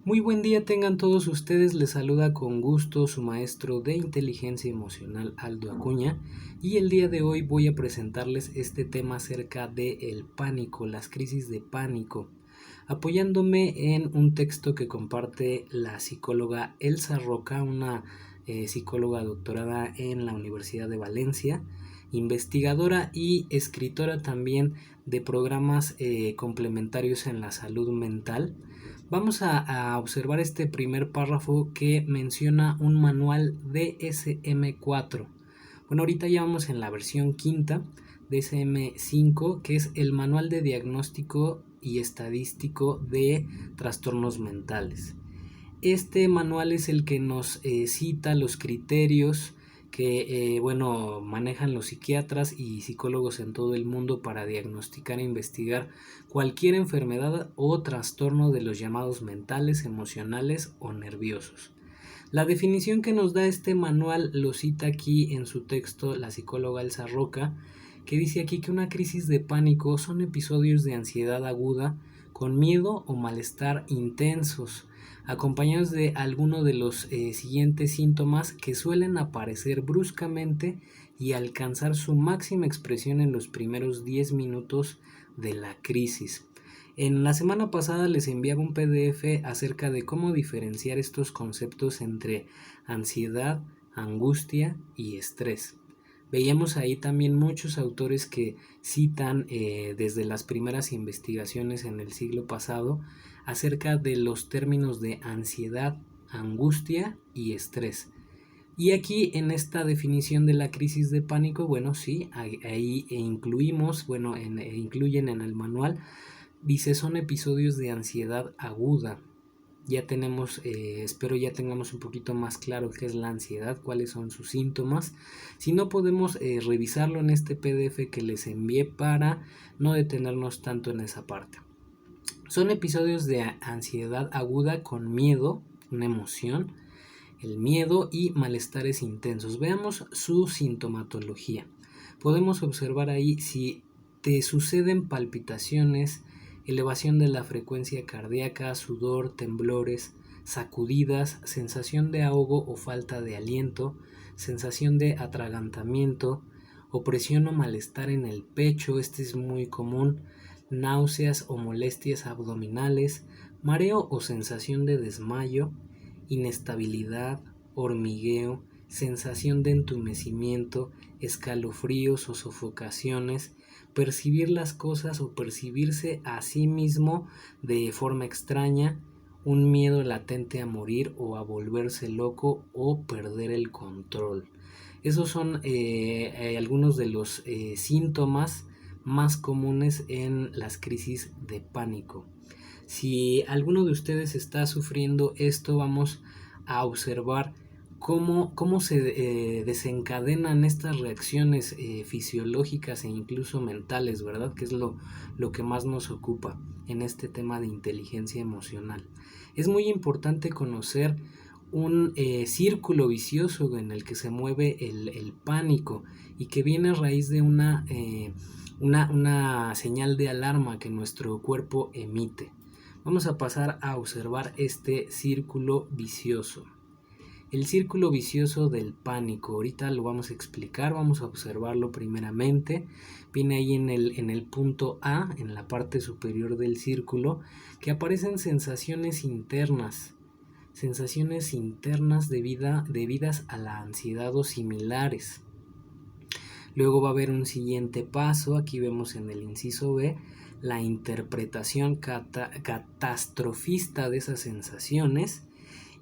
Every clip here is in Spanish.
Muy buen día tengan todos ustedes, les saluda con gusto su maestro de inteligencia emocional Aldo Acuña y el día de hoy voy a presentarles este tema acerca del pánico, las crisis de pánico, apoyándome en un texto que comparte la psicóloga Elsa Roca, una psicóloga doctorada en la Universidad de Valencia, investigadora y escritora también de programas complementarios en la salud mental. Vamos a observar este primer párrafo que menciona un manual DSM-4. Bueno, ahorita ya vamos en la versión quinta, DSM-5, que es el manual de diagnóstico y estadístico de trastornos mentales. Este manual es el que nos cita los criterios que manejan los psiquiatras y psicólogos en todo el mundo para diagnosticar e investigar cualquier enfermedad o trastorno de los llamados mentales, emocionales o nerviosos. La definición que nos da este manual lo cita aquí en su texto la psicóloga Elsa Roca, que dice aquí que una crisis de pánico son episodios de ansiedad aguda con miedo o malestar intensos, acompañados de alguno de los siguientes síntomas que suelen aparecer bruscamente y alcanzar su máxima expresión en los primeros 10 minutos de la crisis. En la semana pasada les enviaba un PDF acerca de cómo diferenciar estos conceptos entre ansiedad, angustia y estrés. Veíamos ahí también muchos autores que citan desde las primeras investigaciones en el siglo pasado acerca de los términos de ansiedad, angustia y estrés. Y aquí en esta definición de la crisis de pánico, bueno, sí, ahí incluimos, incluyen en el manual, dice son episodios de ansiedad aguda. Ya tenemos, espero ya tengamos un poquito más claro qué es la ansiedad, cuáles son sus síntomas. Si no, podemos revisarlo en este PDF que les envié para no detenernos tanto en esa parte. Son episodios de ansiedad aguda con miedo, una emoción, el miedo y malestares intensos. Veamos su sintomatología. Podemos observar ahí si te suceden palpitaciones, elevación de la frecuencia cardíaca, sudor, temblores, sacudidas, sensación de ahogo o falta de aliento, sensación de atragantamiento, opresión o malestar en el pecho, este es muy común, náuseas o molestias abdominales, mareo o sensación de desmayo, inestabilidad, hormigueo, sensación de entumecimiento, escalofríos o sofocaciones, percibir las cosas o percibirse a sí mismo de forma extraña, un miedo latente a morir o a volverse loco o perder el control. Esos son algunos de los síntomas más comunes en las crisis de pánico. Si alguno de ustedes está sufriendo esto, vamos a observar cómo se desencadenan estas reacciones fisiológicas e incluso mentales, ¿verdad? Que es lo que más nos ocupa en este tema de inteligencia emocional. Es muy importante conocer un círculo vicioso en el que se mueve el pánico y que viene a raíz de una señal de alarma que nuestro cuerpo emite. Vamos a pasar a observar este círculo vicioso. El círculo vicioso del pánico, ahorita lo vamos a explicar, vamos a observarlo primeramente. Viene ahí en el punto A, en la parte superior del círculo, que aparecen sensaciones internas debidas a la ansiedad o similares. Luego va a haber un siguiente paso, aquí vemos en el inciso B, la interpretación catastrofista de esas sensaciones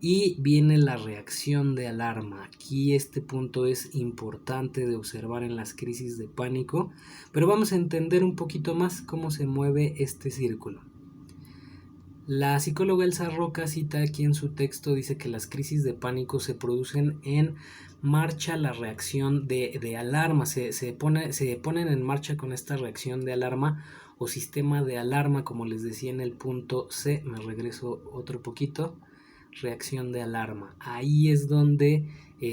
y viene la reacción de alarma. Aquí este punto es importante de observar en las crisis de pánico, pero vamos a entender un poquito más cómo se mueve este círculo. La psicóloga Elsa Roca cita aquí en su texto, dice que las crisis de pánico se producen en marcha la reacción de alarma, se ponen en marcha con esta reacción de alarma o sistema de alarma, como les decía en el punto C, me regreso otro poquito, reacción de alarma, ahí es donde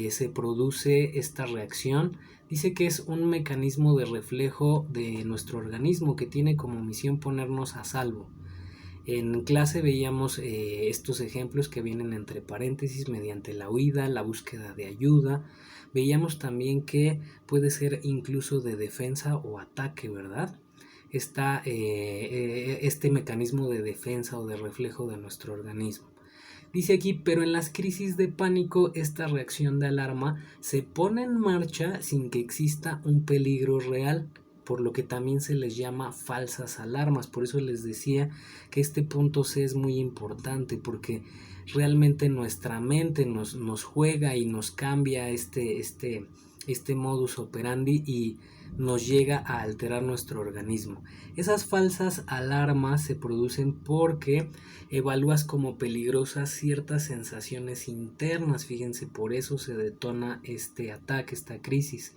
se produce esta reacción. Dice que es un mecanismo de reflejo de nuestro organismo que tiene como misión ponernos a salvo. En clase veíamos estos ejemplos que vienen entre paréntesis mediante la huida, la búsqueda de ayuda. Veíamos también que puede ser incluso de defensa o ataque, ¿verdad? Está este mecanismo de defensa o de reflejo de nuestro organismo. Dice aquí, pero en las crisis de pánico esta reacción de alarma se pone en marcha sin que exista un peligro real, por lo que también se les llama falsas alarmas. Por eso les decía que este punto C es muy importante, porque realmente nuestra mente nos juega y nos cambia este modus operandi y nos llega a alterar nuestro organismo. Esas falsas alarmas se producen porque evalúas como peligrosas ciertas sensaciones internas. Fíjense, por eso se detona este ataque, esta crisis,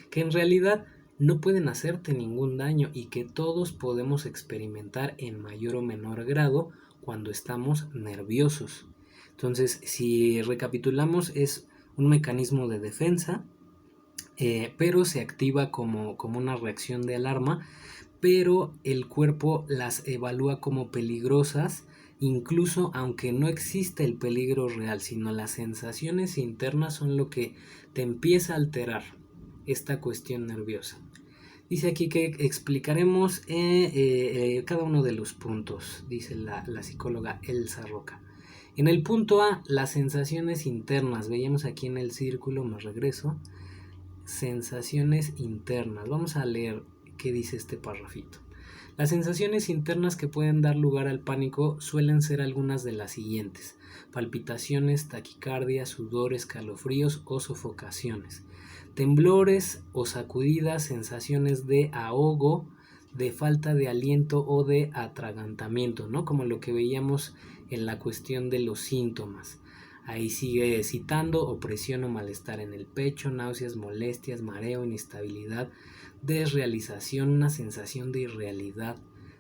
que en realidad no pueden hacerte ningún daño y que todos podemos experimentar en mayor o menor grado cuando estamos nerviosos. Entonces, si recapitulamos, es un mecanismo de defensa, pero se activa como una reacción de alarma, pero el cuerpo las evalúa como peligrosas, incluso aunque no existe el peligro real, sino las sensaciones internas son lo que te empieza a alterar esta cuestión nerviosa. Dice aquí que explicaremos cada uno de los puntos, dice la psicóloga Elsa Roca. En el punto A, las sensaciones internas. Veíamos aquí en el círculo, me regreso. Sensaciones internas. Vamos a leer qué dice este párrafito. Las sensaciones internas que pueden dar lugar al pánico suelen ser algunas de las siguientes: palpitaciones, taquicardia, sudores, escalofríos o sofocaciones, temblores o sacudidas, sensaciones de ahogo, de falta de aliento o de atragantamiento, ¿no? Como lo que veíamos en la cuestión de los síntomas. Ahí sigue citando: opresión o malestar en el pecho, náuseas, molestias, mareo, inestabilidad, desrealización, una sensación de irrealidad,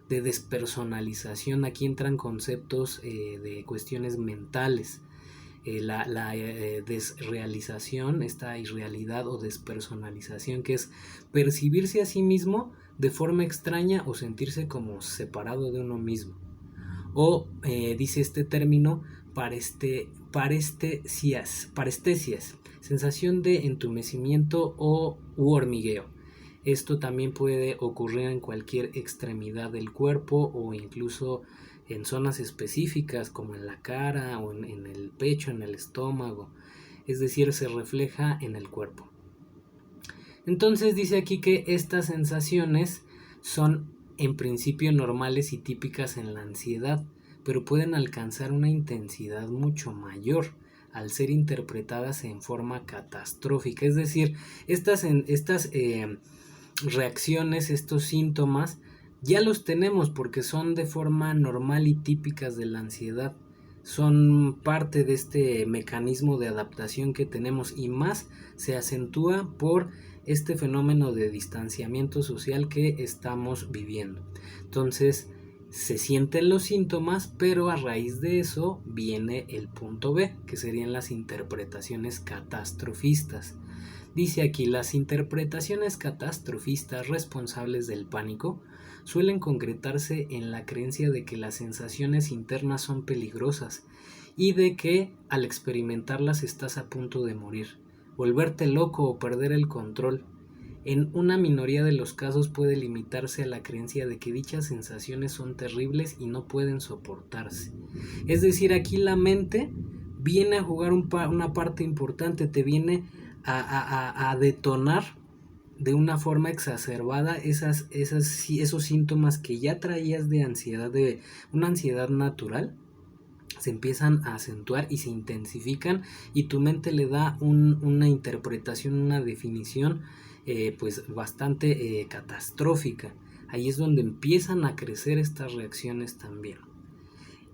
de despersonalización. Aquí entran conceptos de cuestiones mentales. La desrealización, esta irrealidad o despersonalización, que es percibirse a sí mismo de forma extraña o sentirse como separado de uno mismo. O dice este término, parestesias, sensación de entumecimiento u hormigueo. Esto también puede ocurrir en cualquier extremidad del cuerpo o incluso en zonas específicas como en la cara o en el pecho, en el estómago. Es decir, se refleja en el cuerpo. Entonces dice aquí que estas sensaciones son en principio normales y típicas en la ansiedad, pero pueden alcanzar una intensidad mucho mayor al ser interpretadas en forma catastrófica. Es decir, estas reacciones, estos síntomas, ya los tenemos porque son de forma normal y típicas de la ansiedad. Son parte de este mecanismo de adaptación que tenemos, y más se acentúa por este fenómeno de distanciamiento social que estamos viviendo. Entonces se sienten los síntomas, pero a raíz de eso viene el punto B, que serían las interpretaciones catastrofistas. Dice aquí: las interpretaciones catastrofistas responsables del pánico suelen concretarse en la creencia de que las sensaciones internas son peligrosas y de que al experimentarlas estás a punto de morir, volverte loco o perder el control. En una minoría de los casos puede limitarse a la creencia de que dichas sensaciones son terribles y no pueden soportarse. Es decir, aquí la mente viene a jugar una parte importante, te viene a detonar de una forma exacerbada esos síntomas que ya traías de ansiedad, de una ansiedad natural. Se empiezan a acentuar y se intensifican, y tu mente le da una interpretación, una definición pues bastante catastrófica. Ahí es donde empiezan a crecer estas reacciones también.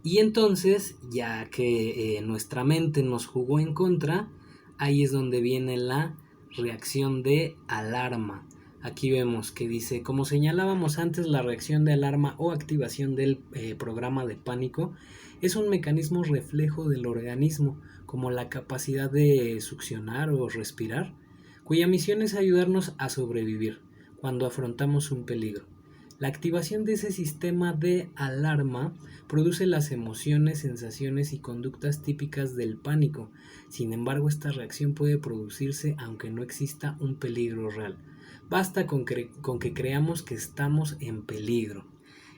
Y entonces, ya que nuestra mente nos jugó en contra, ahí es donde viene la reacción de alarma. Aquí vemos que dice: como señalábamos antes, la reacción de alarma o activación del programa de pánico es un mecanismo reflejo del organismo, como la capacidad de succionar o respirar, cuya misión es ayudarnos a sobrevivir cuando afrontamos un peligro. La activación de ese sistema de alarma produce las emociones, sensaciones y conductas típicas del pánico. Sin embargo, esta reacción puede producirse aunque no exista un peligro real. Basta con que creamos que estamos en peligro.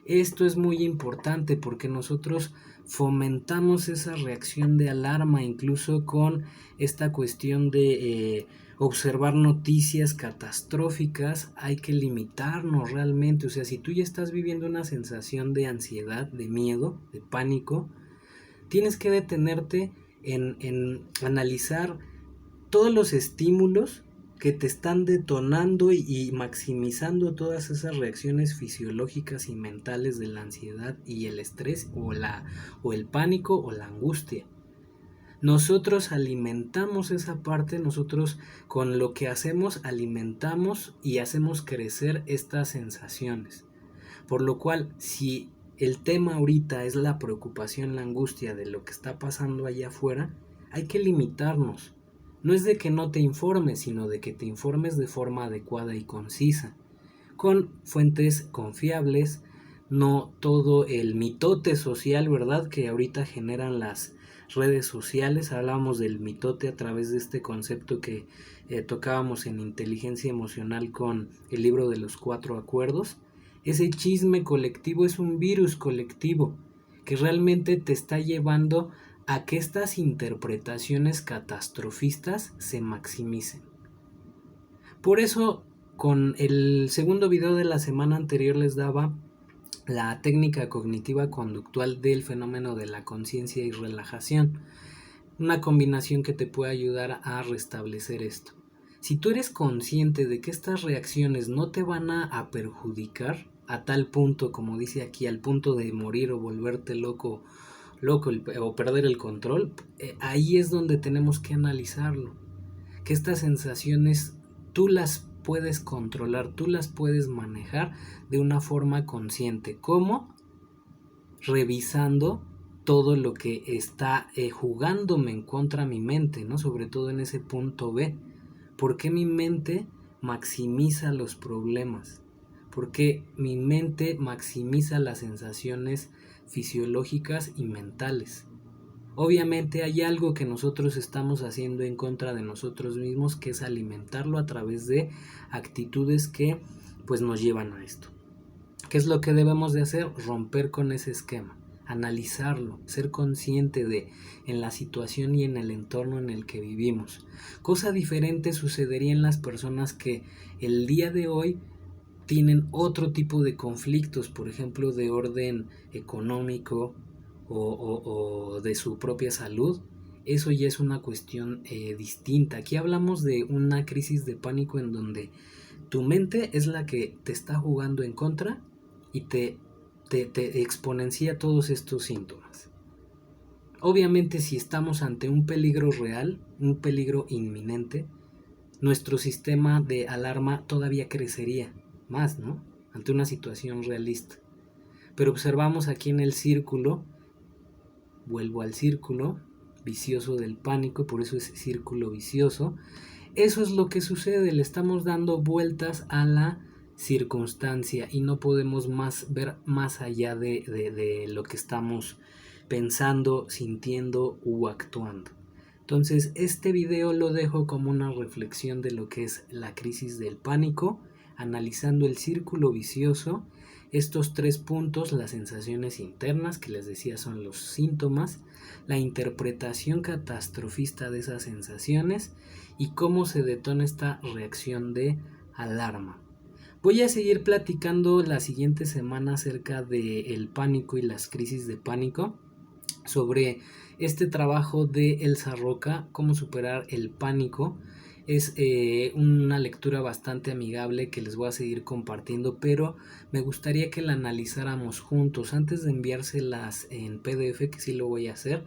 Esto es muy importante porque nosotros fomentamos esa reacción de alarma, incluso con esta cuestión de observar noticias catastróficas. Hay que limitarnos realmente. O sea, si tú ya estás viviendo una sensación de ansiedad, de miedo, de pánico, tienes que detenerte en analizar todos los estímulos que te están detonando y maximizando todas esas reacciones fisiológicas y mentales de la ansiedad y el estrés o el pánico o la angustia. Nosotros alimentamos esa parte, nosotros con lo que hacemos alimentamos y hacemos crecer estas sensaciones. Por lo cual, si el tema ahorita es la preocupación, la angustia de lo que está pasando allá afuera, hay que limitarnos. No es de que no te informes, sino de que te informes de forma adecuada y concisa, con fuentes confiables, no todo el mitote social, ¿verdad?, que ahorita generan las redes sociales. Hablamos del mitote a través de este concepto que tocábamos en inteligencia emocional con el libro de los 4 acuerdos. Ese chisme colectivo es un virus colectivo que realmente te está llevando a que estas interpretaciones catastrofistas se maximicen. Por eso, con el segundo video de la semana anterior les daba la técnica cognitiva conductual del fenómeno de la conciencia y relajación, una combinación que te puede ayudar a restablecer esto. Si tú eres consciente de que estas reacciones no te van a perjudicar a tal punto, como dice aquí, al punto de morir o volverte loco o perder el control, ahí es donde tenemos que analizarlo. Que estas sensaciones tú las puedes controlar, tú las puedes manejar de una forma consciente. ¿Cómo? Revisando todo lo que está jugándome en contra mi mente, ¿no? Sobre todo en ese punto B. ¿Por qué mi mente maximiza los problemas? ¿Por qué mi mente maximiza las sensaciones fisiológicas y mentales? Obviamente hay algo que nosotros estamos haciendo en contra de nosotros mismos, que es alimentarlo a través de actitudes que pues nos llevan a esto. ¿Qué es lo que debemos de hacer? Romper con ese esquema, analizarlo, ser consciente de en la situación y en el entorno en el que vivimos. Cosa diferente sucedería en las personas que el día de hoy tienen otro tipo de conflictos, por ejemplo, de orden económico o de su propia salud. Eso ya es una cuestión distinta. Aquí hablamos de una crisis de pánico en donde tu mente es la que te está jugando en contra y te exponencia todos estos síntomas. Obviamente, si estamos ante un peligro real, un peligro inminente, nuestro sistema de alarma todavía crecería más, ¿no? Ante una situación realista. Pero observamos aquí en el círculo, vuelvo al círculo vicioso del pánico, por eso es círculo vicioso. Eso es lo que sucede, le estamos dando vueltas a la circunstancia y no podemos ver más allá de lo que estamos pensando, sintiendo u actuando. Entonces, este video lo dejo como una reflexión de lo que es la crisis del pánico, analizando el círculo vicioso, estos 3 puntos, las sensaciones internas, que les decía son los síntomas, la interpretación catastrofista de esas sensaciones y cómo se detona esta reacción de alarma. Voy a seguir platicando la siguiente semana acerca del pánico y las crisis de pánico, sobre este trabajo de Elsa Roca, cómo superar el pánico. Es una lectura bastante amigable que les voy a seguir compartiendo, pero me gustaría que la analizáramos juntos. Antes de enviárselas en PDF, que sí lo voy a hacer,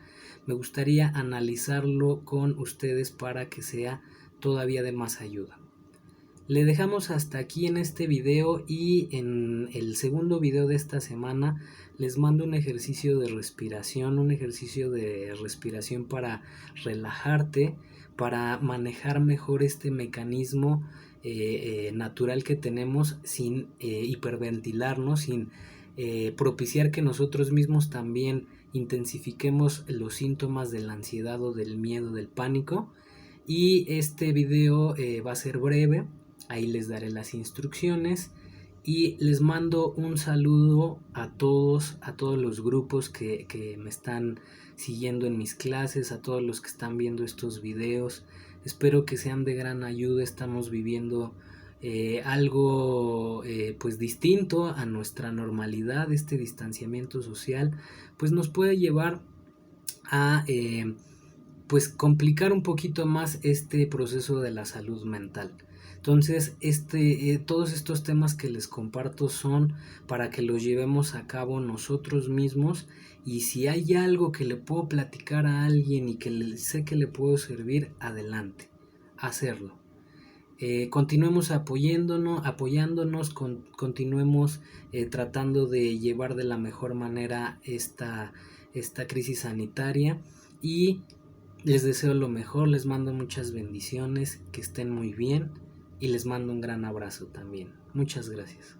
me gustaría analizarlo con ustedes para que sea todavía de más ayuda. Le dejamos hasta aquí en este video y en el segundo video de esta semana les mando un ejercicio de respiración para relajarte, para manejar mejor este mecanismo natural que tenemos sin hiperventilarnos, sin propiciar que nosotros mismos también intensifiquemos los síntomas de la ansiedad o del miedo, del pánico. Y este video va a ser breve, ahí les daré las instrucciones y les mando un saludo a todos los grupos que me están siguiendo en mis clases, a todos los que están viendo estos videos. Espero que sean de gran ayuda. Estamos viviendo algo pues distinto a nuestra normalidad. Este distanciamiento social pues nos puede llevar a pues complicar un poquito más este proceso de la salud mental. Entonces, todos estos temas que les comparto son para que los llevemos a cabo nosotros mismos, y si hay algo que le puedo platicar a alguien y que sé que le puedo servir, adelante, hacerlo. Continuemos apoyándonos, continuemos tratando de llevar de la mejor manera esta crisis sanitaria, y les deseo lo mejor, les mando muchas bendiciones, que estén muy bien y les mando un gran abrazo también. Muchas gracias.